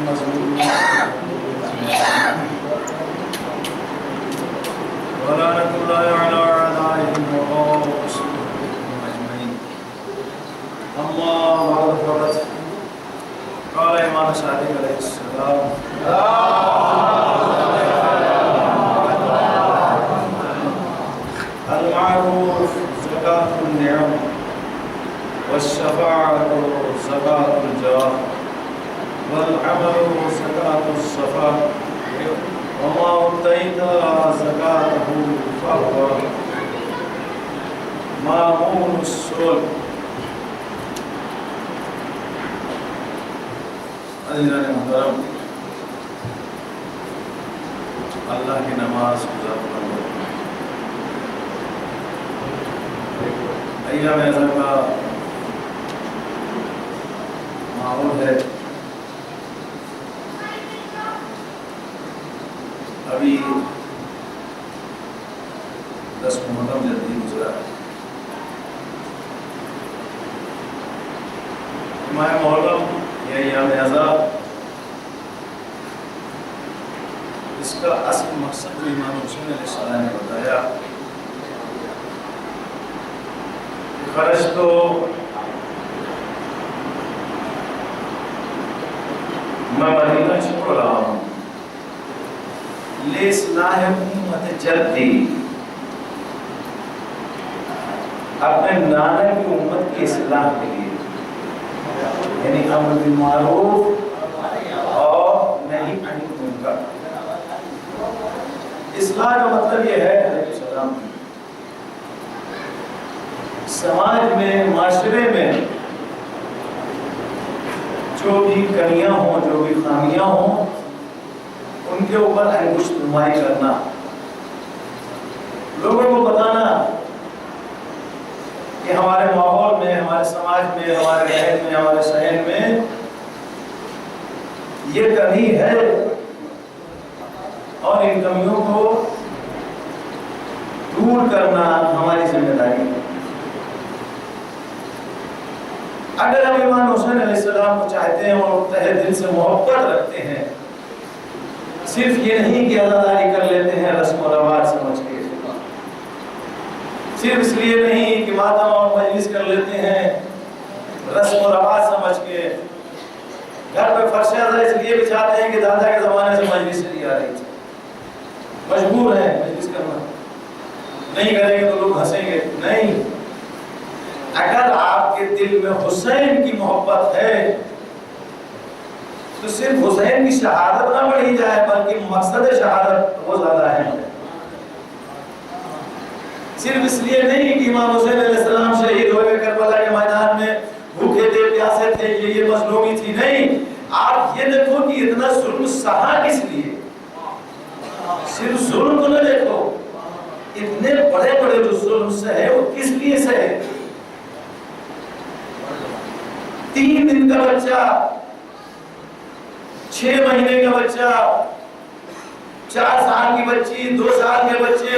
مظلوم ولعنة الله على أعدائهم ورسولهم أجمعين. أما بعد فقد قال إمام صادق عليه السلام المعروف زكاة النعم والشفاعة زكاة الجاه والعمل زكاة الصفاء وما أعطيت زكاته فهو مامون السؤل. عزیزان محترم، اللہ کی نماز گزار کرو. ایام ازاں کا ماحول ہے. ابھی 10 محرم جلدی گزرا. ماہ محرم یا ایام ازاں، اس کا اصل مقصد جو امام حسین علیہ السلام نے بتایا، خرچ تو میں مدینہ چھوڑ رہا ہوں لِإِصْلَاحِ أُمَّةِ جَدِّي، اپنے نانا کی امت کی اصلاح کے لیے، یعنی امر بالمعروف اور نہی عن المنکر. اصلاح کا مطلب یہ ہے علیہ السلام سماج میں، معاشرے میں جو بھی کمیاں ہوں، جو بھی خامیاں ہوں، ان کے اوپر انگشت نمائی کرنا، لوگوں کو بتانا کہ ہمارے ماحول میں، ہمارے سماج میں، ہمارے رہن میں، ہمارے شہر میں یہ کمی ہے اور ان کمیوں کو دور کرنا ہماری ذمہ داری ہے. اگر ہم امام حسین علیہ السلام کو چاہتے ہیں اور تہہ دل سے محبت رکھتے ہیں، صرف یہ نہیں کہ عزاداری کر لیتے ہیں رسم و رواج سمجھ کے، صرف اس لیے نہیں کہ ماتم اور مجلس کر لیتے ہیں رسم و رواج سمجھ کے، گھر پہ فرش ازا اس لیے بچھاتے ہیں کہ دادا کے زمانے سے مجلس چلی آ رہی تھی، مجبور ہیں مجلس کرنا، نہیں کریں گے تو لوگ ہنسیں گے. نہیں، اگر آپ کے دل میں حسین کی محبت ہے تو صرف حسین کی شہادت نہ بڑھی جائے بلکہ مقصد شہادت وہ زیادہ ہے. صرف اس لیے نہیں کہ امام حسین علیہ السلام شہید ہوئے کربلا کے میدان میں، بھوکے تھے، پیاسے تھے، یہ مظلومی تھی. نہیں، آپ یہ دیکھو کہ اتنا ظلم سہا کس لیے. صرف ظلم کو نہ دیکھو، اتنے بڑے بڑے جو ظلم سہے وہ کس لیے سہے. 3 دن کا بچہ، 6 مہینے کا بچہ، 4 سال کی بچی، 2 سال کے بچے،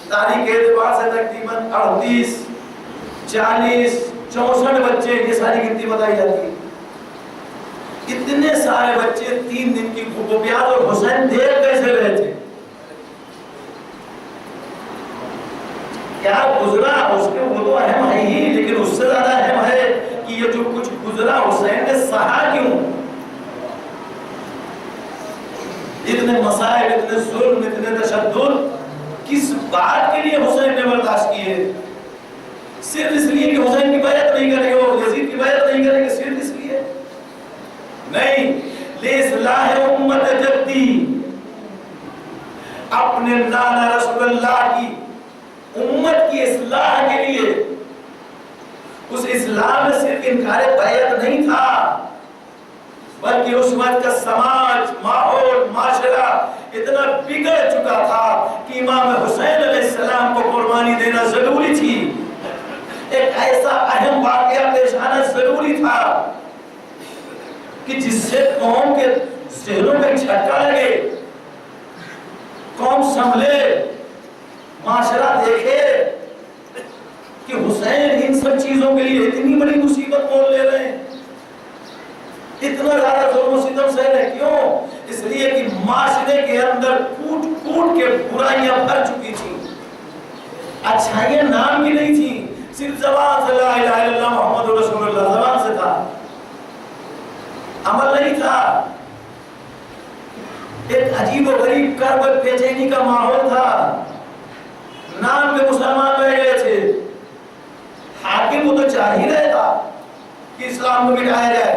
تاریخ کے اعتبار سے تقریباً 38، 40، 64 بچے، یہ ساری گنتی بتائی جاتی ہے. اتنے سارے بچے 3 دن کی بھوک و پیاس، اور حسین دیر کیسے رہے تھے؟ کیا گزرا اس کے، وہ تو اہم ہے ہی، لیکن اس سے زیادہ اہم ہے کہ یہ جو کچھ گزرا حسین نے سہا کیوں؟ اتنے مسائل، اتنے ظلم، اتنے تشدد کس بات کے لیے حسین نے برداشت کیے؟ صرف اس لیے کہ حسین کی بیعت نہیں کریں گے، اور یزید کی بیعت نہیں کریں گے، صرف اس لیے نہیں. لِإِصْلَاحِ أُمَّةِ جَدِّي، اپنے نانا رسول اللہ کی امت کی اصلاح کے لیے. اس اصلاح میں صرف انکار بیعت نہیں تھا، بلکہ اس وقت کا سماج، ماحول، معاشرہ اتنا بگڑ چکا تھا کہ امام حسین علیہ السلام کو قربانی دینا ضروری تھی. ایک ایسا اہم واقعہ پیش آنا ضروری تھا کہ جس سے قوم کے ذہنوں میں جھٹکا لگے، قوم سنبھلے، معاشرہ دیکھے کہ حسین ان سب چیزوں کے لیے اتنی بڑی مصیبت مول لے رہے ہیں، اتنا زیادہ ظلم و اس لیے کہ معاشرے کے اندر کوٹ کوٹ کے برائیاں بھر چکی تھیں، اچھائیاں نام کی نہیں تھیں، صرف زبان سے لا الہ الا اللہ محمد رسول اللہ زبان سے تھا، عمل نہیں تھا، ایک عجیب و غریب کرب بے چینی کا ماحول تھا، نام کے مسلمان رہ گئے تھے، حاکم وہ تو چاہ ہی رہے تھا کہ اسلام کو مٹایا جائے،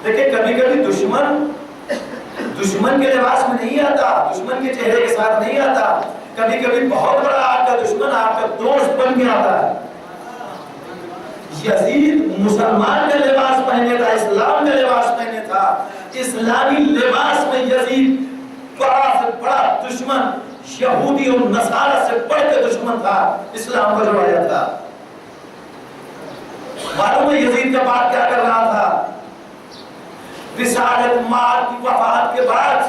لیکن کبھی کبھی دشمن کے لباس میں نہیں آتا، دشمن کے چہرے کے ساتھ نہیں آتا، کبھی کبھی بہت بڑا آپ کا دشمن آپ کا دوست بن کے آتا ہے۔ یزید مسلمان کا لباس پہنے تھا، اسلام کا لباس پہنے تھا، اسلامی لباس میں یزید بڑا سے بڑا دشمن، یہودی اور نصارہ سے بڑھ کے دشمن تھا، اسلام کو جڑایا تھا۔ معلوم ہے یزید کا بات کیا کر رہا تھا؟ رسالت مار کی وفات کے بعد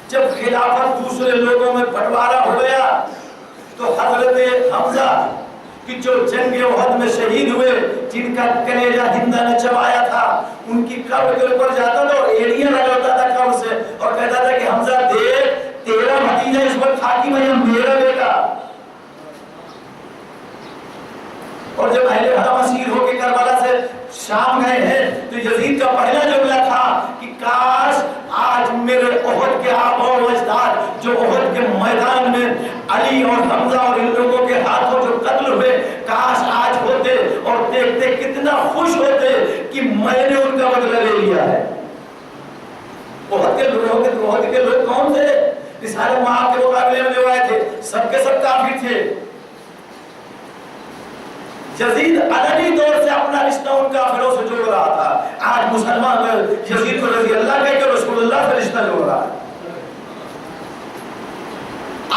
جب خلافت دوسرے لوگوں میں بٹوارا ہو گیا تو حضرت حمزہ کہ جو جنگ احد میں شہید ہوئے، جن کا کلیجہ ہندا نے چبایا تھا، ان کی قبر کے اوپر جاتا تھا اور ایڑیاں لگاتا تھا قبر سے اور کہتا تھا کہ حمزہ دیکھ تیرا بھتیجا اس وقت حاکم ہے، میرا بیٹا۔ اور جب اہل حرم اسیر ہو کے کربلا سے شام گئے ہیں تو یزید کا پہلا جملہ تھا کہ کاش آج میرے احد کے آبا و اجداد جو احد کے میدان میں علی اور حمزہ اور ان لوگوں کے ہاتھوں جو قتل ہوئے، کاش آج ہوتے اور دیکھتے کتنا خوش ہوتے کہ میں نے ان کا بدلہ لے لیا ہے۔ احد کے لوگ کون تھے؟ رسالہ مآب کے مقابلے میں جو آئے تھے سب کے سب کافر تھے۔ یزید علنی طور سے اپنا رشتہ ان کافروں سے جوڑ رہا تھا، آج مسلمان یزید کو رضی اللہ کہہ کے رسول اللہ سے رشتہ جوڑ رہا ہے۔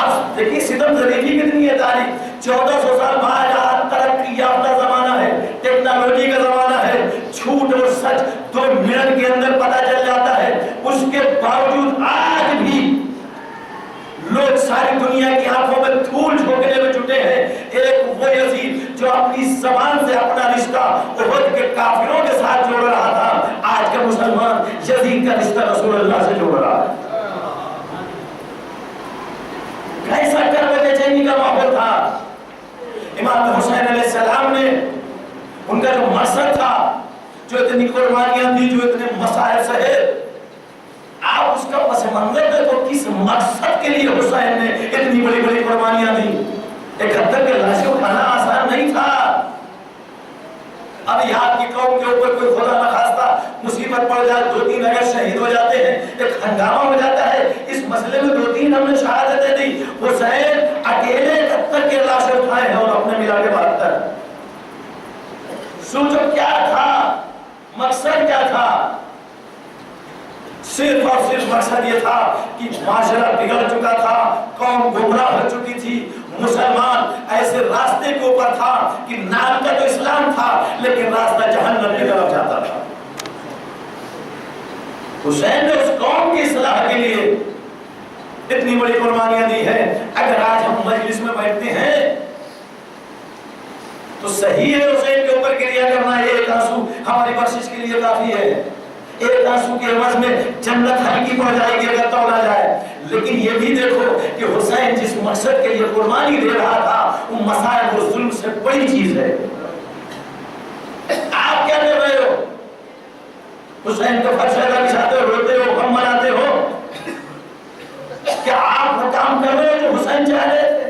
اب دیکھیے ستم ظریفی کتنی ہے تاریخ، 1400 سال بعد آج ترقی یافتہ زمانہ ہے، ٹیکنالوجی کا زمانہ ہے، جھوٹ اور سچ 2 منٹ کے اندر پتہ چل جاتا ہے، اس کے باوجود آج بھی لوگ ساری دنیا کی آنکھوں میں دھول جھونکنے میں جٹے ہیں۔ ایک وہ یزید جو اپنی زبان سے اپنا رشتہ احد کے کافروں کے ساتھ جوڑ رہا تھا، آج کا مسلمان یزید کا رشتہ رسول اللہ سے جوڑ رہا ہے۔ کیسا کرب بے چینی کا ماحول تھا۔ امام حسین علیہ السلام نے ان کا جو مقصد تھا، جو اتنی قربانیاں دی، جو اتنے مسائل سہے، آپ اس کا پس منظر دیکھو کس مقصد کے لیے حسین نے اتنی بڑی بڑی قربانیاں دی۔ 71 کے لاشیں اٹھانا آسان نہیں تھا۔ اب یہاں کی قوم کے اوپر کوئی خدا نخواستہ مصیبت پڑ جائے، 2-3 اگر شہید ہو جاتے ہیں، ایک ہنگامہ ہو جاتا ہے، اس مسئلے میں 2-3 ہم نے شہادتیں دی، حسین اکیلے 71 کے لاشیں اٹھائے ہیں اور اپنے ملا کے 72۔ سوچو کیا تھا مقصد، کیا تھا؟ صرف اور صرف مقصد یہ تھا کہ معاشرہ بگڑ چکا تھا، قوم گمراہ ہو چکی تھی، مسلمان ایسے راستے کے اوپر تھا کہ نام کا تو اسلام تھا لیکن راستہ جہنم کی طرف جاتا تھا۔ حسین نے اس قوم کی اصلاح کے لیے اتنی بڑی قربانیاں دی ہیں۔ اگر آج ہم مجلس میں بیٹھتے ہیں تو صحیح ہے حسین کے اوپر گریہ کرنا، ایک آنسو ہماری بخشش کے لیے کافی ہے، ایک آنسو کے عوض میں جنت ہلکی پڑ جائے گی اگر توڑا جائے، لیکن یہ بھی دیکھو کہ حسین جس مقصد کے لیے قربانی دے رہا تھا وہ مسائل و ظلم سے بڑی چیز ہے۔ آپ کیا کر رہے ہو؟ حسین کا فرشہ بچھاتے ہو، روتے ہو، غم مناتے ہو، کیا آپ وہ کام کر رہے ہو جو حسین چاہ رہے تھے؟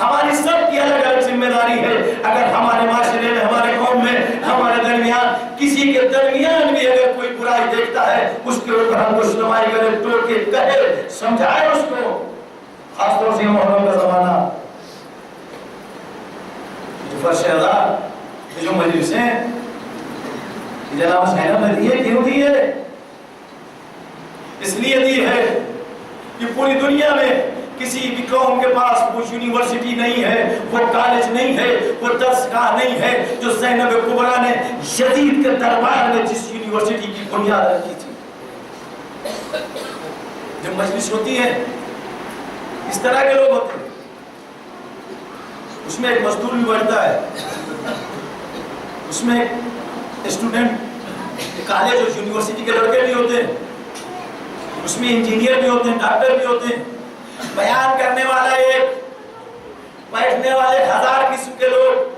ہماری سب کی الگ الگ ذمہ داری ہے۔ اگر ہمارے معاشرے میں، ہمارے قوم میں، ہمارے درمیان کسی کے درمیان بھی اگر کوئی برائی دیکھتا ہے، اس کے اوپر ہم رہنمائی کرے، ٹوک کے کہے، سمجھائے اس کو۔ خاص طور سے محرم کا زمانہ، جو فرش ازار، جو مجلسیں جناب حسین نے دی ہے، کیوں دی ہے؟ اس لیے دی ہے کہ پوری دنیا میں کسی بھی قوم کے پاس وہ یونیورسٹی نہیں ہے، وہ کالج نہیں ہے، وہ درسگاہ نہیں ہے جو زینب کبریٰ نے یزید کے دربار میں جس یونیورسٹی کی بنیاد رکھی تھی۔ جب مجلس ہوتی ہے اس طرح کے لوگ ہوتے ہیں، اس میں ایک مزدور بھی بڑھتا ہے، اس میں ایک اسٹوڈنٹ کالج اور یونیورسٹی کے لڑکے بھی ہوتے ہیں، اس میں انجینئر بھی ہوتے ہیں، ڈاکٹر بھی ہوتے ہیں، بیان کرنے والا ایک، بیٹھنے والے 1000 قسم کے لوگ،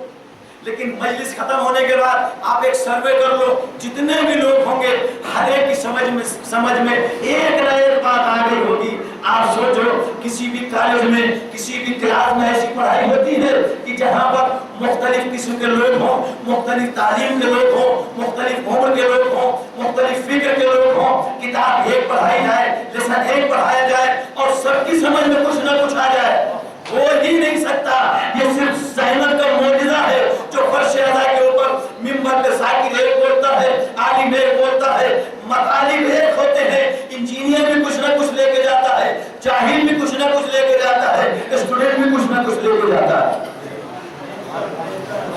لیکن مجلس ختم ہونے کے بعد آپ ایک سروے کر لو، جتنے بھی لوگ ہوں گے ہر ایک کی سمجھ میں ایک نہ ایک بات آ گئی ہوگی۔ آپ سوچو کسی بھی کالج میں، کسی بھی کلاس میں ایسی پڑھائی ہوتی ہے کہ جہاں پر مختلف قسم کے لوگ ہوں، مختلف تعلیم کے لوگ ہوں، مختلف عمر کے لوگ ہوں، مختلف فکر کے لوگ ہوں، کتاب ایک پڑھائی جائے، لیسن ایک پڑھایا جائے اور سب کی سمجھ میں کچھ نہ کچھ آ جائے، ہو ہی نہیں سکتا۔ یہ صرف ذہنت کا معجزہ ہے جو فرش اعلیٰ کے اوپر ممبر پہ ذاکر ایک بولتا ہے، عالم ایک بولتا ہے، مطالب ایک ہوتے ہیں، انجینئر بھی کچھ نہ کچھ لے کے جاتا ہے، جاہل بھی کچھ نہ کچھ لے کے جاتا ہے، اسٹوڈنٹ بھی کچھ نہ کچھ لے کے جاتا ہے۔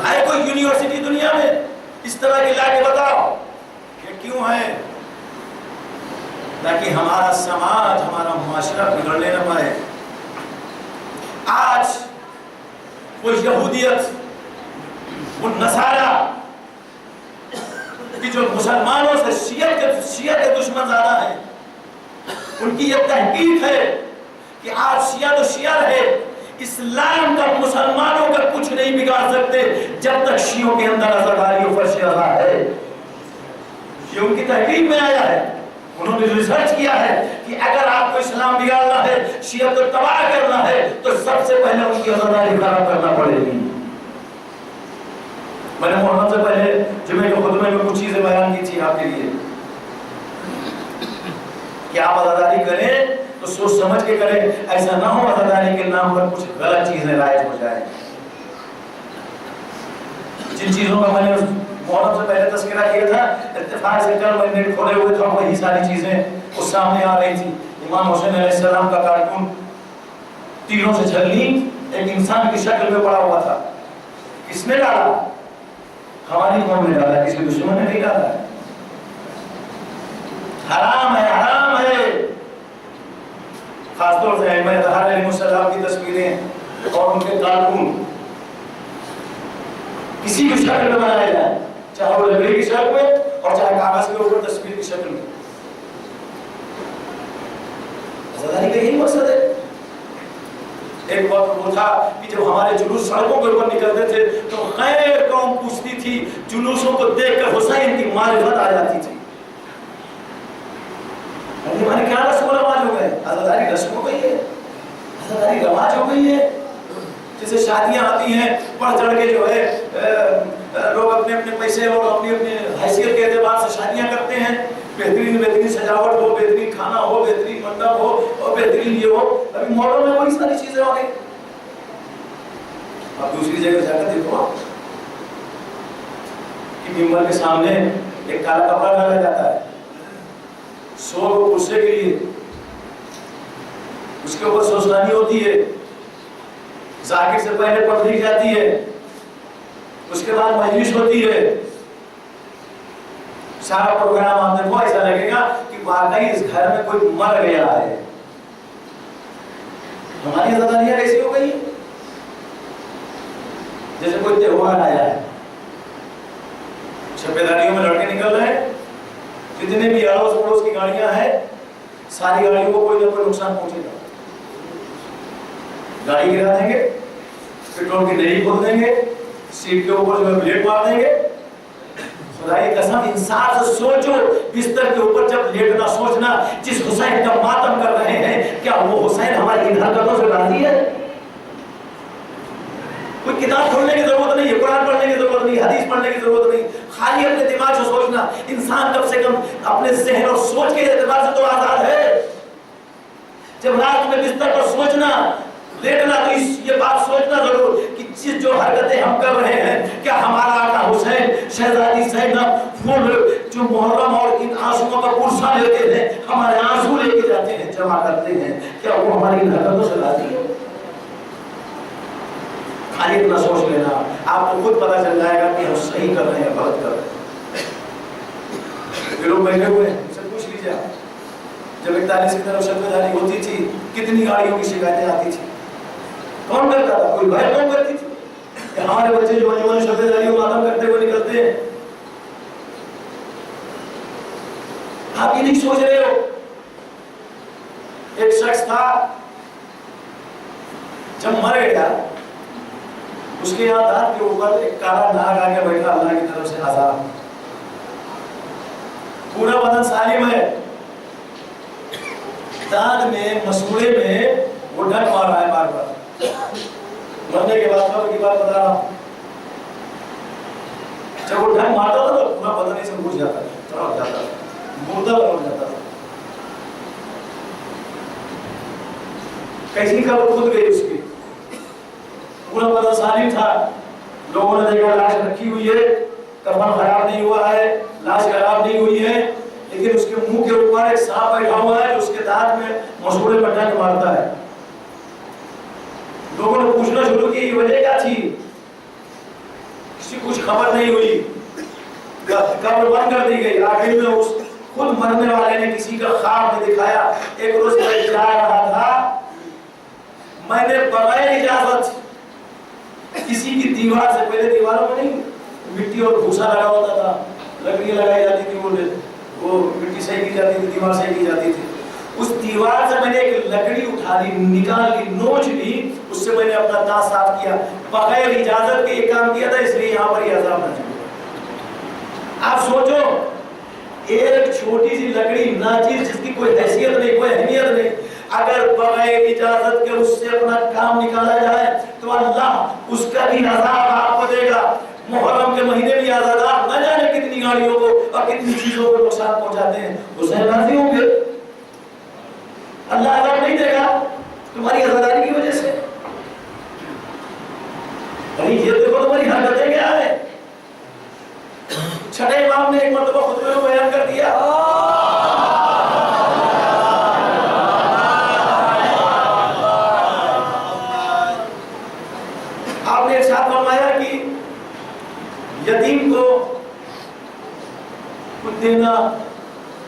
ہے کوئی یونیورسٹی دنیا میں اس طرح کی لا کے بتاؤ کہ کیوں ہے؟ تاکہ ہمارا سماج، ہمارا معاشرہ بگڑنے نہ پائے۔ آج وہ یہودیت، وہ نصارہ کہ جو مسلمانوں سے شیعہ کے دشمن زیادہ ہیں، ان کی یہ تحقیق ہے کہ آپ شیعہ تو شیعہ رہے، اسلام کا مسلمانوں کا کچھ نہیں بگاڑ سکتے جب تک شیعوں کے اندر عزاداری و فرش اعلیٰ ہے۔ یہ ان کی تحقیق میں آیا ہے، انہوں نے ریسرچ کیا ہے کہ اگر آپ کو اسلام بگاڑنا ہے، شیعہ کو تباہ کرنا ہے، تو سب سے پہلے ان کی عزاداری خراب کرنا پڑے گی۔ میں نے محرم سے پہلے جمعے کے خطبے میں کچھ چیزیں بیان کی تھی آپ کے لیے کہ آپ عزاداری کریں تو سوچ سمجھ کے کریں، ایسا نہ ہو عزاداری کے نام پر کچھ غلط چیزیں رائج ہو جائیں۔ جن چیزوں کا میں نے محرم سے پہلے تذکرہ کیا تھا، اتفاق سے کل میں نیٹ کھولے ہوئے تھا، وہی ساری چیزیں اس سامنے آ رہی تھی۔ امام حسین علیہ السلام کا کارٹون تیروں سے چھلنی ایک انسان کی شکل میں پڑا ہوا تھا، کس نے ڈالا؟ ہماری قوم نے ڈالا، کسی دشمن نے نہیں ڈالا۔ حرام ہے، حرام ہے۔ خاص طور سے ائمہ اطہار علیہ السلام کی تصویریں اور ان کے کارٹون کسی بھی شکل میں بنائے جائیں، چاہے وہ لکڑی کی شکل میں اور چاہے کاغذ کے اوپر تصویر کی شکل میں۔ عزاداری کا یہی مقصد ہے۔ ایک وقت وہ تھا کہ جب ہمارے جلوس سڑکوں کے اوپر نکلتے تھے تو غیر قوم پوچھتی تھی، جلوسوں کو دیکھ کر حسین کی معرفت آ جاتی تھی۔ ہمارے کیا رسم و رواج ہو گئے؟ عزاداری رسم ہو گئی ہے، عزاداری رواج ہو گئی ہے۔ جیسے شادیاں آتی ہیں، بڑھ چڑھ کے جو ہے لوگ اپنے اپنے پیسے اور اپنی اپنی حیثیت کے اعتبار سے شادیاں کرتے ہیں، بہترین سجاوٹ ہو، بہترین کھانا ہو، بہترین منڈپ ہو اور بہترین یہ ہو۔ ابھی محرم میں وہی ساری چیزیں آ گئی۔ اب دوسری جگہ جا کر دیکھو کہ ممبر کے سامنے ایک کالا کپڑا ڈالا جاتا ہے 100 کو پوچھنے کے لیے، اس کے اوپر سوسلانی ہوتی ہے، ذاکر سے پہلے پڑھ دی جاتی ہے، اس کے بعد مجلس ہوتی ہے، سارا پروگرام آپ دیکھو ایسا لگے گا کہ واقعی اس گھر میں کوئی مر گیا ہے۔ ہماری عزاداریاں کیسی ہو گئی؟ جیسے کوئی تہوار آیا ہے، چھپیداریوں میں لڑکے نکل رہے ہیں، جتنے بھی اڑوس پڑوس کی گاڑیاں ہیں ساری گاڑیوں کو کوئی نہ کوئی نقصان پہنچے گا۔ گاڑی گرا دیں گے، پیٹرول کی نئی کھول دیں گے، سیٹ کے اوپر جو ہے بلیڈ مار دیں گے۔ خدا کی قسم انصاف سے سوچو، بستر کے اوپر جب لیٹنا سوچنا، جس حسین کا ماتم کر رہے ہیں، کیا وہ حسین ہماری ان حرکتوں سے راضی ہے؟ کوئی کتاب کھولنے کی ضرورت نہیں ہے، قرآن پڑھنے کی ضرورت نہیں، حدیث پڑھنے کی ضرورت نہیں، خالی اپنے دماغ سے سوچنا۔ انسان کم سے کم اپنے ذہن اور سوچ کے اعتبار سے تو آزاد ہے۔ جب رات میں بستر پر سوچنا لیٹنا تو یہ بات سوچنا ضرور کہ جو حرکتیں ہم کر رہے ہیں، کیا ہمارا آقا حسین، شہزادی زینب، وہ جو محرم اور ان آنسوؤں کا پرسہ لیتے ہیں، ہمارے آنسو لے کے جاتے ہیں، جمع کرتے ہیں، کیا وہ ہماری ان حرکتوں سے راضی ہے؟ خالی اتنا سوچ لینا، آپ کو خود پتہ چل جائے گا کہ ہم صحیح کر رہے ہیں غلط کر رہے ہیں۔ یہ لوگ بیٹھے ہوئے ہیں، ان سے پوچھ لیجیے جب 41 کی طرف شبیداری ہوتی تھی کتنی گاڑیوں کی شکایتیں آتی تھی؟ کون کرتا تھا؟ کوئی بہن کون کرتی تھی کہ ہمارے بچے جو شبیداریوں ماتم کرتے ہوئے نکلتے ہیں؟ آپ یہ نہیں سوچ رہے ہو؟ ایک شخص تھا، جب مر گیا اس کے یہاں دانت کے اوپر ایک کالا ناگ آ کے بیٹھا، اللہ کی طرف سے عذاب، پورا بدن سالم ہے، دانت میں مسوڑے میں وہ ڈنک مار رہا ہے بار بار۔ مرنے کے بعد خبر کی بات بتا رہا ہوں، جب وہ ڈنک مارتا تھا تو پورا بدن اسے گھس جاتا تھا، چڑھ جاتا تھا، مردہ بن جاتا تھا۔ کیسی خبر خود گئی اس کی، پورا بدن سالم تھا، لوگوں نے دیکھا لاش رکھی ہوئی ہے، کفن خراب نہیں ہوا ہے، لاش خراب نہیں ہوئی ہے، لیکن اس کے منہ کے اوپر ایک سانپ بیٹھا ہوا ہے جو اس کے دانت میں مسوڑے پر ڈنک مارتا ہے۔ لوگوں نے پوچھنا شروع کی یہ وجہ کیا تھی، کسی کچھ خبر نہیں ہوئی، قبر بند کر دی گئی۔ آخر میں اس خود مرنے والے نے کسی کا خواب میں دکھایا، ایک روز میں جا رہا تھا، میں نے بغیر اجازت کسی کی دیوار سے، پہلے دیواروں میں نہیں مٹی اور بھوسا لگا ہوتا تھا، لکڑی لگائی جاتی تھی، وہ مٹی صحیح کی جاتی تھی، دیوار صحیح کی جاتی تھی، اس دیوار سے میں نے ایک لکڑی اٹھا لی، نکال لی، نوچ لی، اس سے میں نے اپنا دانت صاف کیا، بغیر اجازت کے یہ کام کیا تھا، اس لیے یہاں پر یہ عذاب نہ چکا۔ آپ سوچو، ایک چھوٹی سی لکڑی ناچیز جس کی کوئی حیثیت نہیں، کوئی اہمیت نہیں، اگر بغیر اجازت کے اس سے اپنا کام نکالا جائے تو اللہ اس کا بھی عذاب آپ کو دے گا۔ محرم کے مہینے میں عذاب نہ جانے کتنی گاڑیوں کو اور کتنی چیزوں کو نقصان پہنچاتے ہیں، حسین راضی ہوں گے؟ اللہ عذاب نہیں دے گا تمہاری عزاداری کی وجہ سے؟ بھائی یہ دیکھو تمہاری حرکتیں کیا ہے۔ چھٹے امام نے ایک مرتبہ خطبے میں بیان کر دیا، آپ نے ارشاد فرمایا کہ یتیم کو کچھ دینا،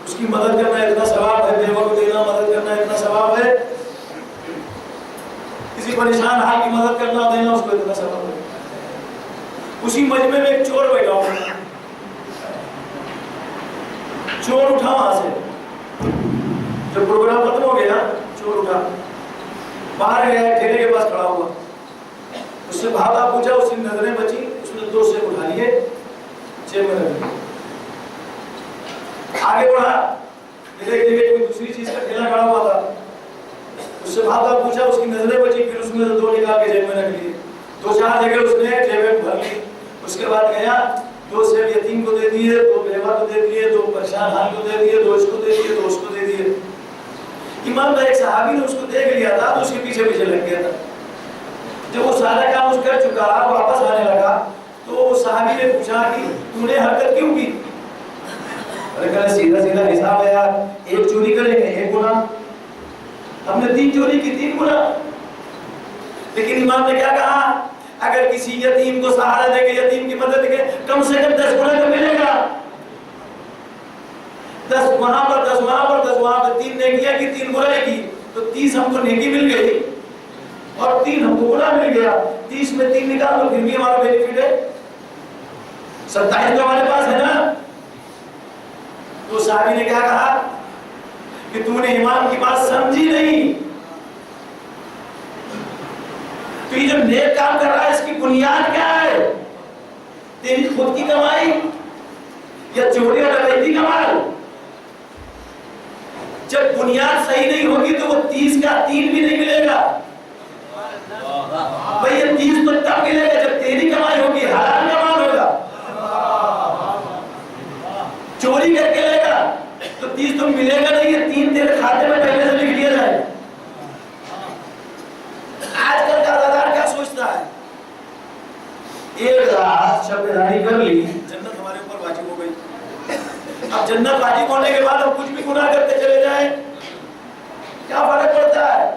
اس کی مدد کرنا اتنا ثواب ہے، بیوہ کو دینا، مدد کرنا اتنا ثواب ہے، کسی پریشان حال کی مدد کرنا دینا اس کو اتنا ثواب ہے۔ اسی مجمع میں ایک چور بیٹھا ہوا، چور اٹھا وہاں سے، جب پروگرام ختم ہو گیا چور اٹھا، باہر گیا، ٹھیلے کے پاس کھڑا ہوا، اس سے بھاگا، پوچھا، اس کی نظریں بچی، اس نے 2 سیب اٹھا لیے، جیب میں رکھ لیے، آگے بڑھا، ایک جگہ کوئی دوسری چیز کا ٹھیلا کھڑا ہوا تھا، اس سے بھاگا، پوچھا، اس کی نظریں بچی، پھر اس میں سے 2 نکال کے جیب میں رکھ لیے، 2-4 جگہ اس نے جیب میں بھر لی، اس کے بعد گیا، 2 سیب یتیم کو دے دیے، 2 بیوہ کو دے دیے، 2 پریشان حال کو دے دیے، 2 اس کو دے دیے، 2 اس کو دے دیے۔ امام کا ایک صحابی نے اس کو دیکھ لیا تھا تو اس کے پیچھے پیچھے لگ گیا تھا، جب وہ سارا کام اس کر چکا، واپس آنے لگا تو صحابی نے پوچھا کہ تو نے حرکت کیوں کی؟ سیدھا سیدھا حساب ہے یار، ایک چوری کریں گے 1 گناہ، ہم نے 3 چوری کی 3 گناہ۔ لیکن امام نے کیا کہا، اگر کسی یتیم کو سہارا دے کے، یتیم کی مدد کے، کم سے کم 10 گناہ تو ملے گا، 10 وہاں پر 10 وہاں پر 10 وہاں پر، 3 نیکیاں کی 3 برائی کی، تو 30 ہم کو نیکی مل گئی اور 3 ہم کو گناہ مل گیا، 30 میں 3 نکال تو پھر بھی ہمارا بینیفٹ ہے 27 تو ہمارے پاس ہے نا۔ تو صحابی نے کیا کہا کہ تو نے امام کی بات سمجھی نہیں، تو یہ جو نیک کام کر رہا ہے اس کی بنیاد کیا ہے؟ تیری خود کی کمائی یا چوری اور ڈکیتی کا مال؟ جب بنیاد صحیح نہیں ہوگی تو وہ 30 کا 3 بھی نہیں ملے گا۔ بھئی یہ 30 تو تب ملے گا جب تیری کمائی ہوگی، حلال کا مال ہوگا۔ چوری کر کے لے گا تو 30 تو ملے گا نہیں، یہ 3 تیرے کھاتے میں پہلے سے لکھ دیا جائے۔ آج کل کا عزادار کیا سوچتا ہے، ایک رات شب بیداری کر لی، جنت ہمارے اوپر واجب ہو گئی، اب جنت واجب ہونے کے بعد ہم کچھ بھی گناہ کرتے چلے جائیں، کیا فرق پڑتا ہے؟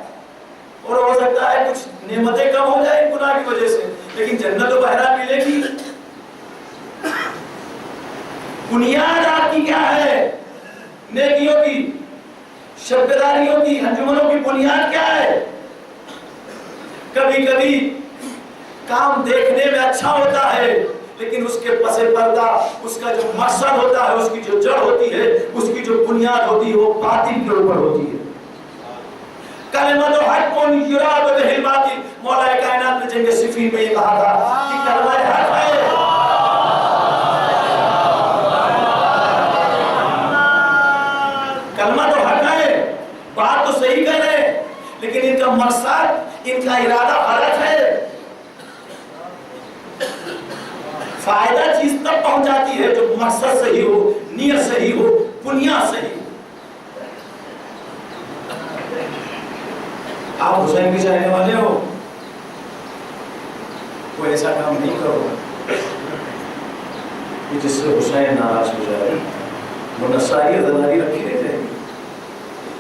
اور ہو سکتا ہے کچھ نعمتیں کم ہو جائیں گناہ کی وجہ سے، لیکن جنت تو بہرحال ملے گی۔ بنیاد آپ کی کیا ہے؟ نیکیوں کی، شب بیداریوں کی، انجمنوں کی بنیاد کیا ہے؟ کبھی کبھی کام دیکھنے میں اچھا ہوتا ہے لیکن اس کے پس پردہ اس کا جو مقصد ہوتا ہے، اس کی جو جڑ ہوتی ہے، اس کی جو بنیاد ہوتی ہے، وہ باطل کے اوپر ہوتی ہے۔ کلمۃ حق یراد بہ الباطل، مولا کائنات نے جنگ صفین میں یہ کہا تھا کہ کلمہ حق ہے، کلمہ تو حق ہے، بات تو صحیح کہہ رہے ہیں، لیکن ان کا مقصد، ان کا ارادہ غلط ہے۔ فائدہ چیز تب پہنچ جاتی ہے جو مقصد صحیح ہو، نیت صحیح ہو، بنیاد صحیح ہو۔ آپ حسین کے چاہنے والے ہو، کوئی ایسا کام نہیں کرو کہ جس سے حسین ناراض ہو جائے، ورنہ ساری عزاداری رکھی نہیں جائے گی۔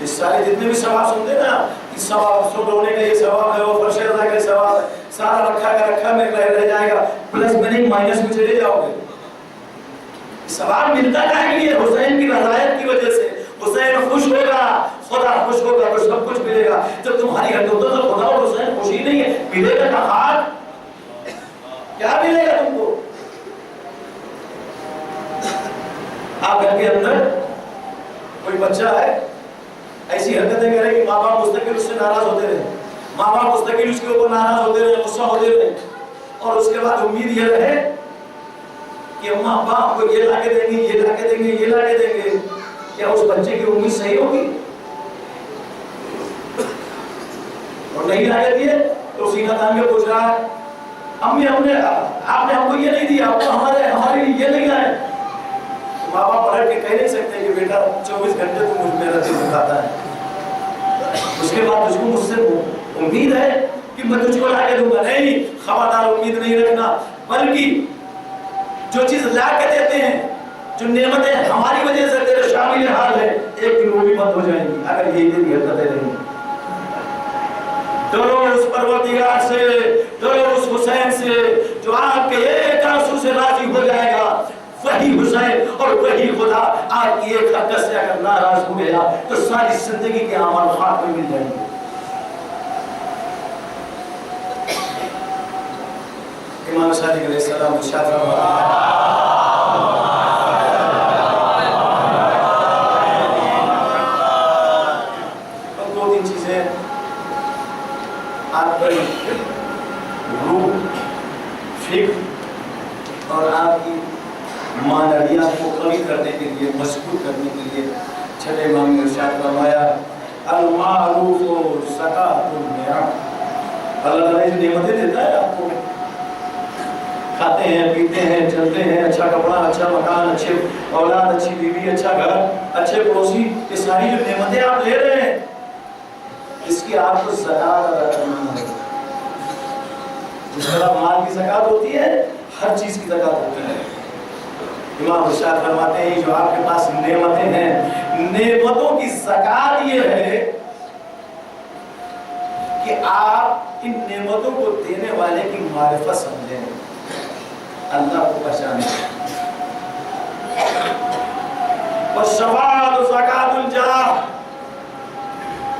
اس سارے جتنے بھی ثواب سنتے نا، اس ثواب سو رونے کا یہ ثواب ہے، وہ فرش رضا کا ثواب ہے، سارا رکھا کا رکھا میں رہ جائے گا، پلس میں نہیں مائنس میں چلے جاؤ گے۔ ثواب ملتا ہے کہ حسین کی رضایت کی وجہ سے، حسین خوش ہوگا، خدا خوش ہوگا تو سب کچھ ملے گا۔ جب تمہاری حرکتوں سے خدا اور حسین خوشی نہیں ہے، ملے گا کہاں؟ کیا ملے گا تم کو؟ آپ گھر کے اندر کوئی بچہ ہے، ایسی حرکتیں کرے کہ ماں باپ مستقل اس سے ناراض ہوتے رہے، ماں باپ مستقل اس کے اوپر ناراض ہوتے رہے، غصہ ہوتے رہے، اور اس کے بعد امید یہ رہے کہ ماں باپ کو یہ لا کے دیں گے، یہ لا کے دیں گے، یہ لا کے دیں گے۔ کیا اس بچے کی امید صحیح ہوگی؟ اور نہیں لا کے دیے تو سینہ تان کے پوچھ رہا ہے، امی آپ نے ہم کو یہ نہیں دیا، آپ کو ہمارے لیے یہ نہیں لائے۔ ماں باپ پلٹ کے کہہ نہیں سکتے کہ بیٹا 24 گھنٹے تو مجھ میرا دل دکھاتا ہے، اس کے بعد تجھ کو مجھ سے امید ہے کہ میں تجھ کو لا کے دوں گا؟ نہیں، خبردار امید نہیں رکھنا، بلکہ جو چیز لا کے دیتے ہیں، جو نعمتیں ہماری وجہ سے تیرے شامل حال ہے، ایک دن وہ بھی بند ہو جائیں گی اگر یہ دن حرکتیں رہیں گی۔ ڈرو اس پروردگار سے، ڈرو اس حسین سے جو آپ کے ایک آنسو سے راضی ہو جائے گا۔ وہی حسین اور وہی خدا آپ کی ایک حرکت سے اگر ناراض ہو گیا تو ساری زندگی کے اعمال خاک میں مل جائیں گے۔ امام صادق علیہ السلام ارشاد فرماتے ہیں، دو تین چیزیں آپ کی روح، فکر اور آپ کی معنویات کو قوی کرنے کے لیے، مضبوط کرنے کے لیے چھٹے امام نے ارشاد فرمایا، المعروف زکوٰۃ النعم۔ اللہ تعالیٰ جو نعمتیں دیتا ہے آپ کو، کھاتے ہیں، پیتے ہیں، چلتے ہیں، اچھا کپڑا، اچھا مکان، اچھے اولاد، اچھی بیوی، اچھا گھر، اچھے پڑوسی، یہ ساری جو نعمتیں آپ لے رہے ہیں، اس کی آپ کو زکوٰۃ ادا کرنا ہے۔ جس طرح مال کی زکوٰۃ ہوتی ہے، ہر چیز کی زکوٰۃ ہوتی ہے۔ امام ارشاد فرماتے ہیں جو آپ کے پاس نعمتیں ہیں، نعمتوں کی زکوٰۃ یہ ہے کہ آپ ان نعمتوں کو دینے والے کی معرفت سمجھیں، اللہ کو پہچانیں۔ والشفاعۃ زکوٰۃ الجاہ۔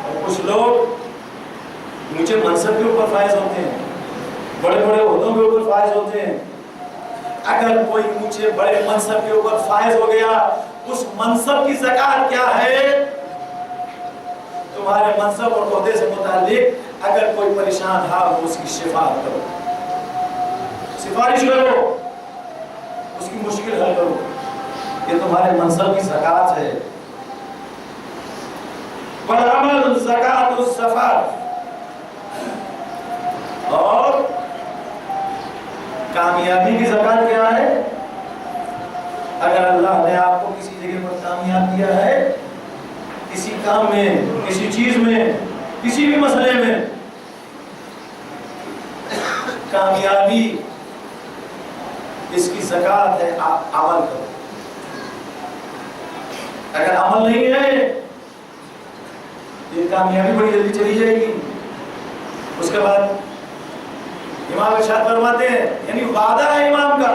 اور کچھ لوگ اونچے منصب کے اوپر فائز ہوتے ہیں، بڑے بڑے عہدوں کے اوپر فائز ہوتے ہیں۔ اگر کوئی اونچے بڑے منصب کے اوپر فائز ہو گیا، اس منصب کی زکوٰۃ کیا ہے؟ تمہارے منصب اور عہدے سے متعلق اگر کوئی پریشان حال ہو، اس کی شفاعت کرو، سفارش کرو، اس کی مشکل حل کرو، یہ تمہارے منصب کی زکوٰۃ ہے۔ والعمل زکوٰۃ الصفات۔ اور کامیابی کی زکوٰۃ کیا ہے؟ اگر اللہ نے آپ کو کسی جگہ پر کامیاب کیا ہے، کسی کام میں، کسی چیز میں، کسی بھی مسئلے میں، کامیابی اس کی زکوٰۃ ہے، آپ عمل کرو۔ اگر عمل نہیں ہے، یہ کامیابی بڑی جلدی چلی جائے گی۔ اس کے بعد امام ارشاد فرماتے ہیں، یعنی وعدہ ہے امام کا،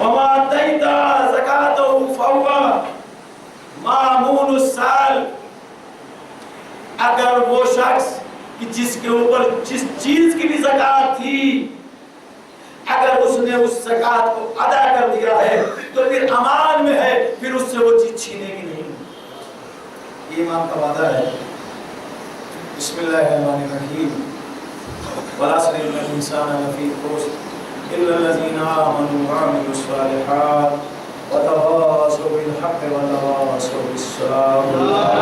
وَمَا أَتَيْتَ زَكَاةَهُ فَهُوَ مَأْمُونُ السَّائِلِ۔ اگر وہ شخص کہ جس کے اوپر جس چیز کی بھی زکات تھی اگر اس نے اس زکات کو ادا کر دیا ہے تو پھر امان میں ہے، پھر اس سے وہ چیز چھینے گی نہیں. یہ ایمان کا وعدہ ہے. بسم اللہ الرحمن الرحیم. والعصر ان الانسان لفی خسر الا الذین آمنوا وعملوا الصالحات وتواصوا بالحق وتواصوا بالصبر.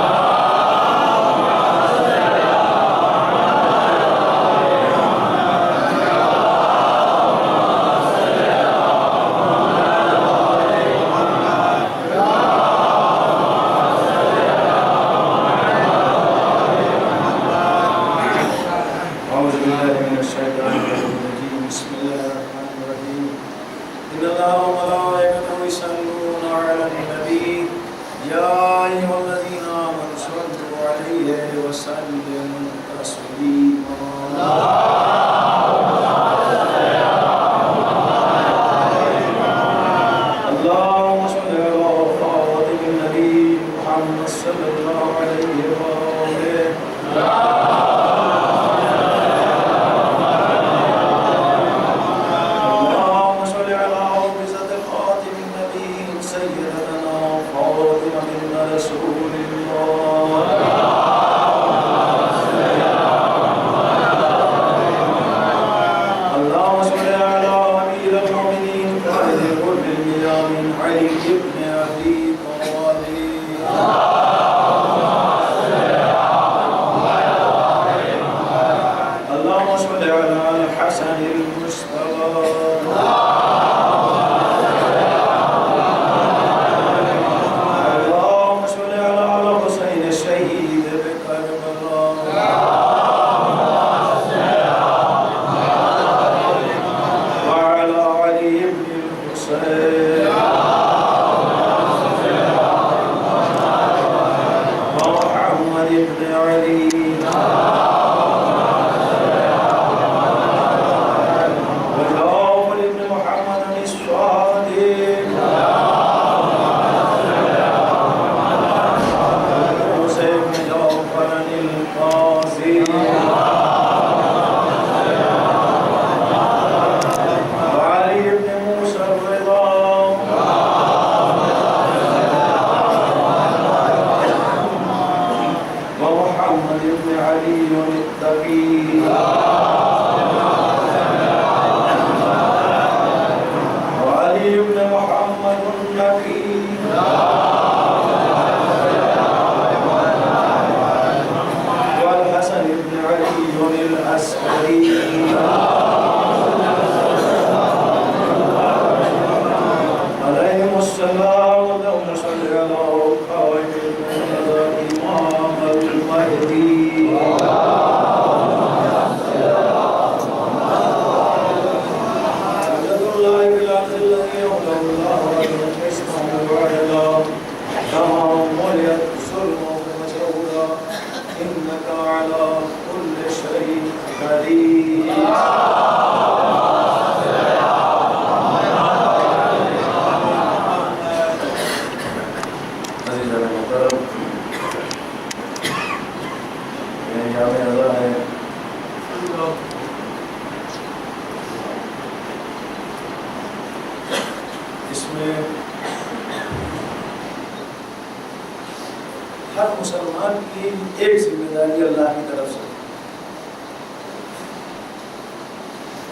ہر مسلمان کی ایک ذمہ داری اللہ کی طرف سے،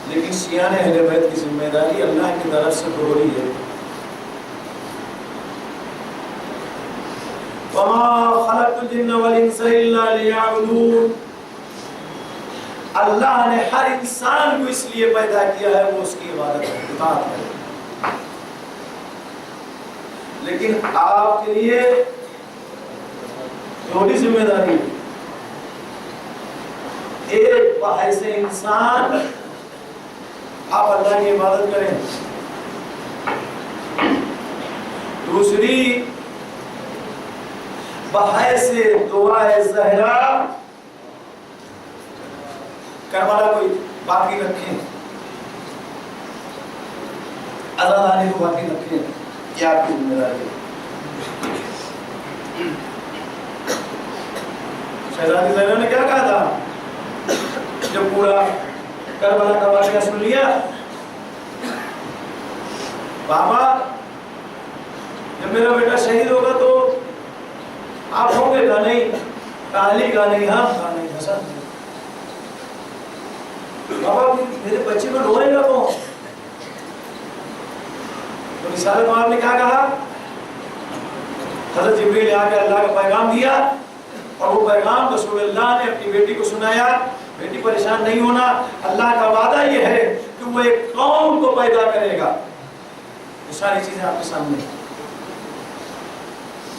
لیکن سیان اہل بیت کی ذمہ داری اللہ کی طرف سے دوہری ہے. وَمَا خَلَقْتُ الْجِنَّ وَالْإِنسَ إِلَّا لِيَعْبُدُونِ. اللہ نے ہر انسان کو اس لیے پیدا کیا ہے وہ اس کی عبادت ہے، اطاعت ہے. لیکن آپ کے لیے دوہری ذمہ داری، ایک بحیث انسان آپ اللہ کی عبادت کریں، دوسری بحیث دعائے زہرا کربلا کوئی باقی رکھیں، عزاداری کو باقی رکھیں، یہ آپ کی ذمہ داری ہے. شہزادی زینب نے کیا کہا تھا؟ جب پورا کربلا کا واقعہ سن لیا، بابا جب میرا بیٹا شہید ہوگا تو آپ ہوں گے؟ کہا نہیں، علی کا نہیں، ہاں کہا نہیں، حسن۔ بابا میرے بچے میں روئے گا کون؟ تو رسالت مآب نے کیا کہا؟ حضرت جبریل آ کے اللہ کا پیغام دیا، اور وہ پیغام رسول اللہ نے اپنی بیٹی کو سنایا، بیٹی پریشان نہیں ہونا، اللہ کا وعدہ یہ ہے کہ وہ ایک قوم کو پیدا کرے گا۔ یہ ساری چیزیں آپ کے سامنے ہیں۔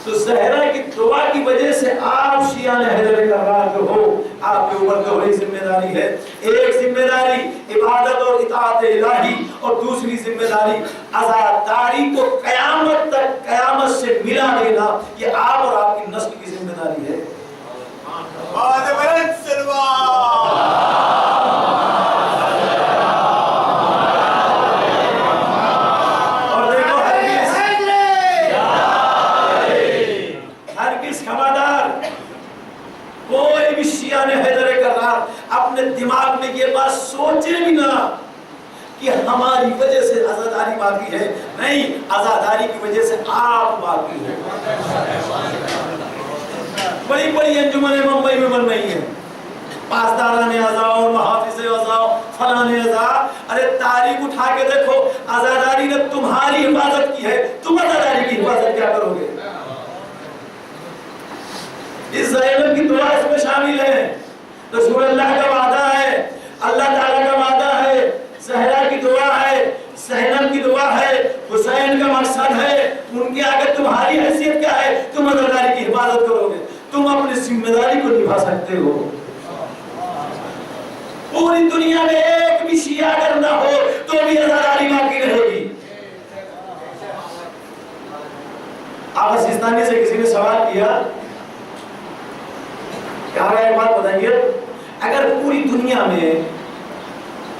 تو زہرا کی دعا کی وجہ سے آپ شیعان حیدر کرار جو ہو، آپ کے اوپر دوہری ذمہ داری ہے۔ ایک ذمہ داری عبادت اور اطاعت الہی، اور دوسری ذمہ داری عزاداری کو قیامت تک، قیامت سے ملا دینا، یہ آپ اور آپ کی نسل کی ذمہ داری ہے۔ اپنے دماغ میں یہ بات سوچے بھی نہ کہ ہماری وجہ سے عزاداری باقی ہے، نہیں، عزاداری کی وجہ سے آپ باقی ہیں۔ بڑی بڑی انجمنیں ممبئی میں بن رہی ہیں، پاسداران ازاؤ، محافظ ازاؤ، فلاں ازاؤ۔ ارے تاریخ اٹھا کے دیکھو، عزاداری نے تمہاری حفاظت کی ہے، تم عزاداری کی حفاظت کیا کرو گے؟ اس زینب کی دعا اس میں شامل ہے، رسول اللہ کا وعدہ ہے، اللہ تعالیٰ کا وعدہ ہے، زہرا کی دعا ہے، زینب کی دعا ہے، حسین کا مقصد ہے، ان کے آگے تمہاری حیثیت کیا ہے؟ تم عزاداری کی حفاظت کرو گے، تم اپنی ذمہ داری کو نبھا سکتے ہو۔ پوری دنیا میں ایک بھی شیعہ اگر نہ ہو تو بھی عزاداری باقی رہے گی۔ آپ سیستانی سے کسی نے سوال کیا، کہا ایک بات بتائیے، اگر پوری دنیا میں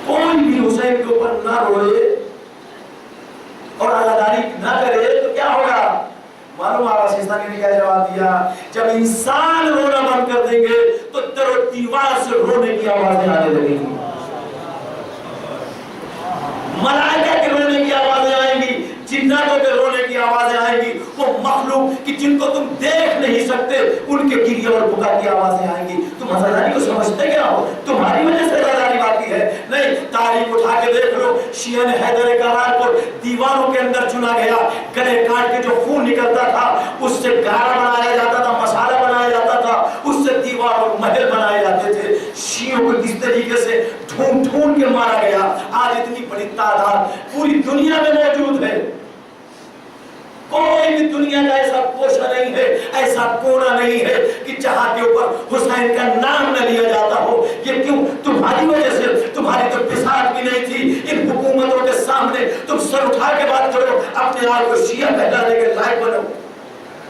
کوئی بھی حسین کے اوپر نہ روئے اور عزاداری نہ کرے تو کیا ہوگا؟ معلوم آقا سیستانی نے کیا جواب دیا؟ جب انسان رونا بند کر دیں گے تو در و دیوار سے رونے کی آوازیں آنے لگیں گی، ملائکہ کے رونے کی آوازیں آئیں گی، جناتوں کے رونے کی آوازیں آئیں گی، وہ مخلوق کہ جن کو تم دیکھ نہیں سکتے ان کے گریہ اور بکا کی آوازیں آئیں گی۔ تم عزاداری کو سمجھتے کیا ہو؟ تمہاری وجہ سے عزاداری باقی ہے، نہیں۔ تاریخ اٹھا کے دیکھ لو، شیعہ حیدر کرار کو دیواروں کے اندر چنا گیا، گلے کاٹ کے جو خون نکلتا تھا اس سے گارا بنایا جاتا تھا، مسالہ بنایا جاتا تھا، اس سے دیوار اور محل بنائے جاتے تھے۔ شیعوں کو کس طریقے سے ڈھونڈ ڈھونڈ کے مارا گیا، آج اتنی بڑی تعداد پوری دنیا میں موجود ہے۔ کوئی بھی دنیا کا ایسا کوشہ نہیں ہے، ایسا کونا نہیں ہے کہ جہاں کے اوپر حسین کا نام نہ لیا جاتا ہو۔ یہ کیوں؟ تمہاری وجہ سے، تمہاری تو بساط بھی نہیں تھی، ان حکومتوں کے سامنے تم سر اٹھا کے بات کرو، اپنے آپ کو شیعہ کہلانے کے لائق بنو۔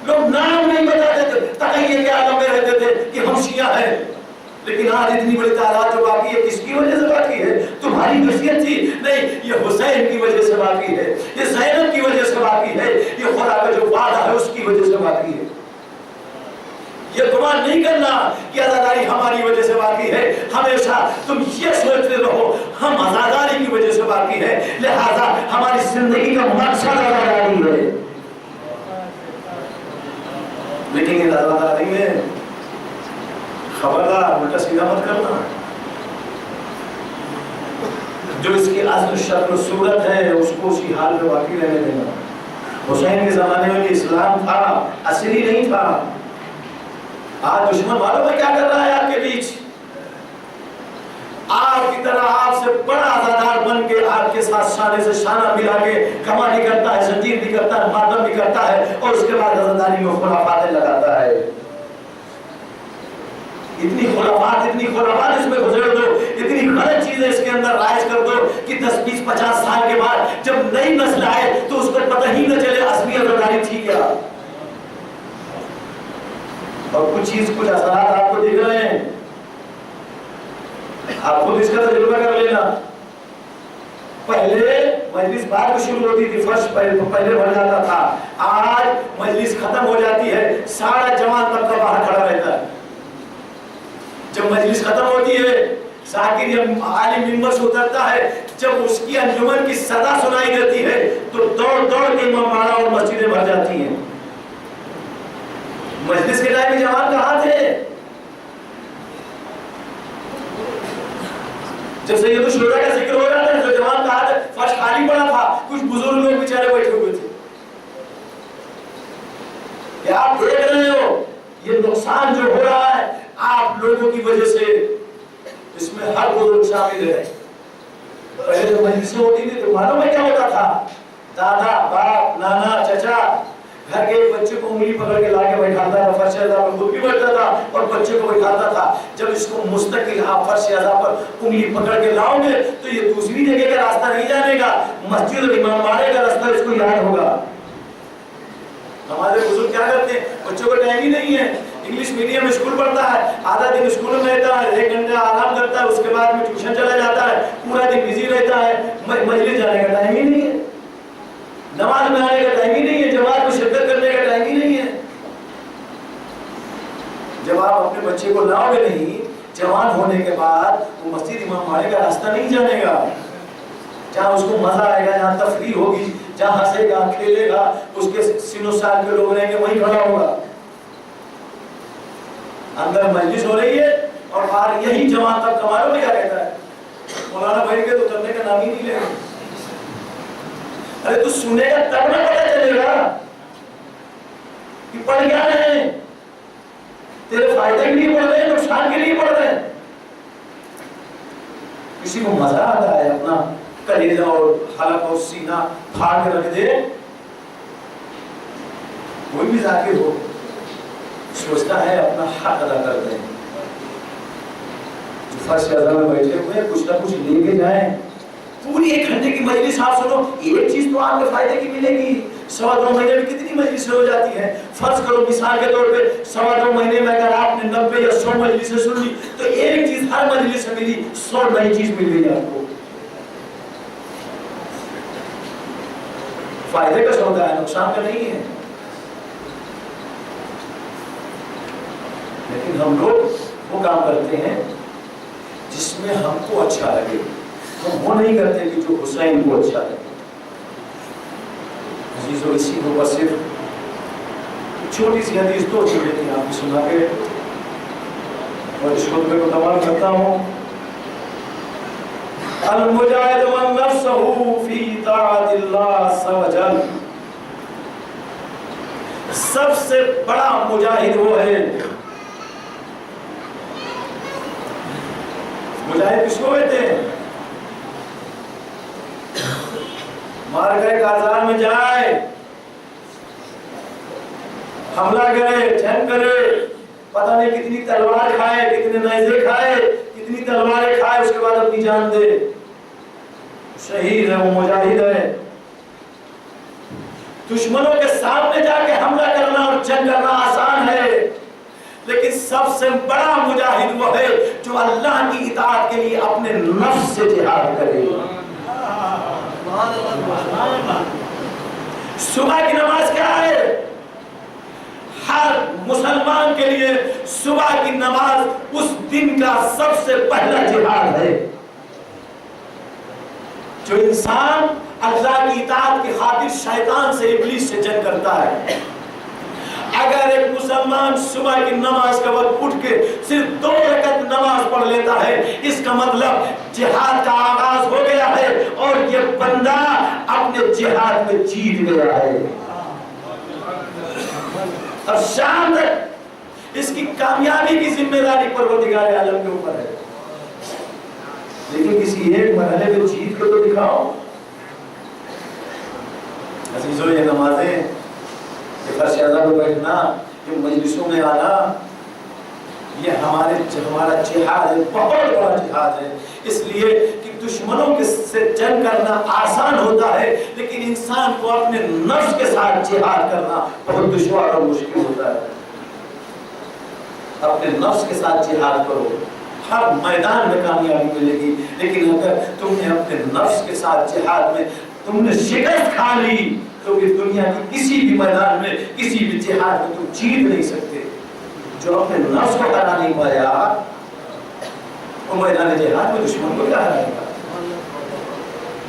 لوگ نام نہیں بتاتے تھے، تقیے کے عالم میں رہتے تھے کہ ہم شیعہ ہیں، لیکن آج اتنی بڑی تعداد جو باقی ہے کس کی وجہ سے باقی ہے؟ تمہاری نصیحت تھی؟ نہیں، یہ حسین کی وجہ سے باقی ہے، یہ زینب کی وجہ سے باقی ہے، یہ خدا کا جو وعدہ ہے اس کی وجہ سے باقی ہے۔ یہ گمان نہیں کرنا کہ عزاداری ہماری وجہ سے باقی ہے، ہمیشہ تم یہ سوچتے رہو ہم عزاداری کی وجہ سے باقی ہے، لہذا ہماری زندگی کا مقصد عزاداری ہے۔ میٹنگ عزاداری میں خبردار الٹا سیدھا مت کرنا، جو اس کی اصل شکل و صورت ہے اس کو اسی حال میں باقی رہنے دینا۔ حسین کے زمانے میں اسلام تھا، اصلی نہیں تھا۔ آج دشمن معلوم ہے کیا کر رہا ہے آپ کے بیچ؟ آپ کی طرح آپ سے بڑا عزادار بن کے آپ کے ساتھ شانے سے شانہ ملا کے کمانی کرتا ہے، زنجیر بھی کرتا ہے، ماتم بھی کرتا ہے، اور اس کے بعد عزاداری میں خرافاتیں لگاتا ہے۔ اتنی خرافات اس میں گزر دو، اتنی غلط چیزیں اس کے اندر رائج کر دو کہ 10-20-50 سال کے بعد جب نئی نسل آئے تو اس کو پتہ ہی نہ چلے اصلی عزاداری تھی کیا۔ اور کچھ اثرات آپ کو دکھ رہے ہیں، آپ خود اس کا تجربہ کر لینا۔ پہلے مجلس بعد میں شروع ہوتی تھی، فرش پہلے بھر جاتا تھا، آج مجلس ختم ہو جاتی ہے، سارا جوان طبقہ باہر کھڑا رہتا ہے۔ جب مجلس ختم ہوتی ہے ذاکر جب عالم ممبر سے اترتا ہے، جب اس کی انجمن کی صدا سنائی دیتی ہے تو دوڑ دوڑ کے امام باڑہ اور مسجدیں بھر جاتی ہیں۔ مجلس کے ٹائم میں جوان کہاں تھے؟ جب سید الشہداء کا ذکر ہو رہا تھا تو جوان کہاں تھے؟ فرش خالی پڑا تھا، کچھ بزرگ لوگ بیچارے بیٹھے ہوئے تھے۔ کہ آپ دیکھ رہے ہو یہ نقصان جو ہو رہا ہے آپ لوگوں کی وجہ سے، اس میں ہر بزرگ شامل ہے۔ پہلے جو مجلسیں ہوتی تھی تو معلوم ہے کیا ہوتا تھا؟ دادا، باپ، نانا، چچا گھر کے بچے کو انگلی پکڑ کے لا کے بیٹھاتا تھا، فرش اعضاء پر خود بھی بیٹھتا تھا اور بچے کو بیٹھاتا تھا۔ جب اس کو مستقل آپ فرش اعضاء پر انگلی پکڑ کے لاؤ گے تو یہ دوسری جگہ کا راستہ نہیں جانے گا، مسجد اور امام باڑے کا راستہ اس کو یاد ہوگا۔ ہمارے بزرگ کیا کرتے ہیں؟ بچوں کو ٹائم ہی نہیں ہے، انگلش میڈیم اسکول پڑھتا ہے، آدھا دن اسکول میں رہتا ہے، 1 گھنٹہ آرام کرتا ہے، اس کے بعد میں ٹیوشن چلا جاتا ہے، پورا دن بزی رہتا ہے، مجلس جانے کا ٹائم ہی نہیں ہے، نماز میں آنے کا ٹائم ہی نہیں ہے، جماعت میں شرکت کرنے کا ٹائم ہی نہیں ہے۔ جب آپ اپنے بچے کو لاؤ گے نہیں، جوان ہونے کے بعد وہ مسجد امام باڑے کا راستہ نہیں جانے گا، جہاں اس کو مزہ آئے گا، جہاں تفریح ہوگی، جہاں ہنسے گا، کھیلے گا، اس کے سن و سال کے لوگ رہیں گے، وہیں کھڑا ہوگا۔ اندر مجلس ہو رہی ہے اور باہر یہی جوان تب کمالوں میں کیا کہتا ہے؟ مولانا بھائی کے تو کرنے کا نام ہی نہیں لے گا۔ ارے تو سنے گا تب نہ پتہ چلے گا کہ پڑھ کیا رہے ہیں، تیرے فائدے کے لیے پڑھ رہے ہیں، نقصان کے لیے پڑھ رہے ہیں۔ کسی کو مزہ آتا ہے اپنا کلیجہ اور حلق اور سینہ پھاڑ کے رکھ دے، کوئی بھی ذاکر ہو سوچتا ہے اپنا حق ادا کر دیں، جو فرش اعضاء میں بیٹھے ہوئے ہیں کچھ نہ کچھ لے کے جائیں۔ پوری 1 گھنٹے کی مجلس آپ سنو، ایک چیز تو آپ کے فائدے کی ملے گی۔ 2.25 مہینے میں کتنی مجلسیں ہو جاتی ہیں؟ فرض کرو مثال کے طور پہ 2.25 مہینے میں اگر آپ نے 90 یا 100 مجلسیں سن لی تو ایک چیز ہر مجلس سے ملی، 100 نئی چیز مل گئی آپ کو۔ فائدے کا سودا ہے، نقصان کا نہیں ہے۔ لیکن ہم لوگ وہ کام کرتے ہیں جس میں ہم کو اچھا لگے، ہم وہ نہیں کرتے کہ جو حسین کو اچھا لگے۔ عزیزو اسی کو بس صرف چھوٹی سی حدیث 2 چیزیں تھی آپ کو سنا کے اور اس خطبے کو تمام کرتا ہوں۔ المجاہد من نفسہ فی طاعت اللہ عز و جل، سب سے بڑا مجاہد وہ ہے۔ مجاہد کس کو کہتے ہیں؟ مارکے کارزار میں جائے، حملہ کرے، جنگ کرے، پتہ نہیں کتنی تلوار کھائے، کتنے نیزے کھائے، کتنی تلواریں کھائے، اس کے بعد اپنی جان دے، شہید ہے، وہ مجاہد ہے۔ دشمنوں کے سامنے جا کے حملہ کرنا اور جنگ کرنا آسان ہے، لیکن سب سے بڑا مجاہد وہ ہے جو اللہ کی اطاعت کے لیے اپنے نفس سے جہاد کرے۔ صبح کی نماز کیا ہے؟ ہر مسلمان کے لیے صبح کی نماز اس دن کا سب سے پہلا جہاد ہے۔ جو انسان اللہ کی اطاعت کی خاطر شیطان سے، ابلیس سے جنگ کرتا ہے، اگر ایک مسلمان صبح کی نماز کا وقت اٹھ کے صرف 2 رکعت نماز پڑھ لیتا ہے، اس کا مطلب جہاد کا آغاز ہو گیا ہے اور یہ بندہ اپنے جہاد میں جیت گیا ہے۔ اور شام تک اس کی کامیابی کی ذمہ داری پروردگار عالم کے اوپر ہے۔ لیکن کسی ایک مرحلے میں جیت کے تو دکھاؤ۔ عزیزو یہ نمازیں، یہ فرش اعضاء میں بیٹھنا، یہ مجلسوں میں آنا، یہ ہمارا جہاد ہے، بہت بڑا جہاد ہے۔ اس لیے کہ دشمنوں کے سے جنگ کرنا آسان ہوتا ہے، لیکن انسان کو اپنے نفس کے ساتھ جہاد کرنا بہت دشوار اور مشکل ہوتا ہے۔ اپنے نفس کے ساتھ جہاد کرو، ہر میدان میں کامیابی ملے گی، لیکن اگر تم نے اپنے نفس کے ساتھ جہاد میں تم نے شکست کھا لی تو اس دنیا کی کسی بھی میدان میں، کسی بھی جہاد میں تم جیت نہیں سکتے۔ جو اپنے نفس کو ہرا نہیں پایا وہ میدان جہاد میں دشمن کو کیا ہرائے گا؟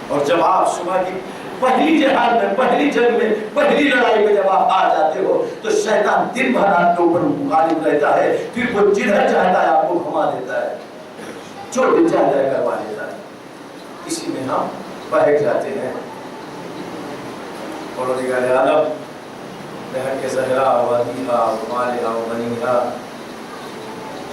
اور جب آپ صبح کی پہلی جہاد میں، پہلی جنگ میں، پہلی لڑائی میں جب آپ آ جاتے ہو تو شیطان دن بھر آپ کے اوپر غالب رہتا ہے، پھر وہ جدھر چاہتا ہے آپ کو گھما دیتا ہے، جو دل چاہتا ہے کروا دیتا ہے، اسی میں ہم بہک جاتے ہیں۔ پروردگار عالم بہر کے زہرا وادیہا ومالہا وبنیہا،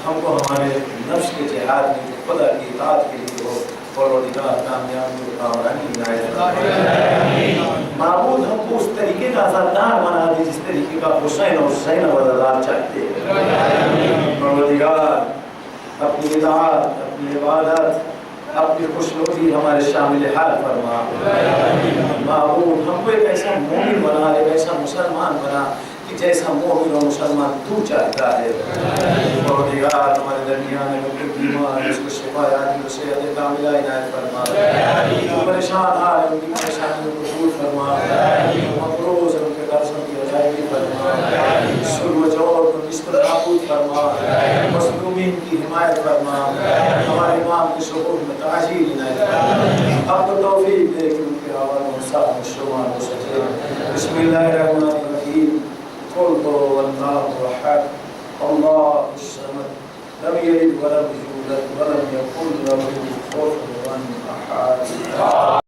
ہم کو ہمارے نفس کے جہاد میں جو خدا کی اطاعت کے لیے ہو، پروردگار کامیابی و کامرانی عنایت فرمائے۔ معبود ہم کو اس طریقے کا عزادار بنا دے جس طریقے کا حسین اور زینب عزادار چاہتے ہیں۔ پروردگار اپنی اطاعت، اپنی عبادت، اپنی خوشنودی ہمارے شامل حال فرما۔ معبود ہم کو ایک ایسا مومن بنا، ایک ایسا مسلمان بنا کہ جیسا مومن اور مسلمان تو چاہتا ہے۔ پروردگار ہمارے درمیان ہے جو بیمار ہے، اس کو شفا عاجل و صحت کاملہ عنایت فرما۔ جو پریشان حال ہے ان کی پریشانیوں کو دور فرما۔ مقروض ہے ان کے قرضوں کی ادائیگی فرما۔ ظلم و جور کو نصف نابود فرما۔ مظلومین کی حمایت فرما۔ ہمارے امام کی شعور میں تعجیل عنایت فرما۔ اب تو توفیق دے کہ ان کے حوالوں میں صاحب مشروعان ہو سکے۔ بسم اللہ الرحمن الرحیم۔ قل هو الله احد الله الصمد لم يلد ولم يولد ولم يكن له كفوا احد۔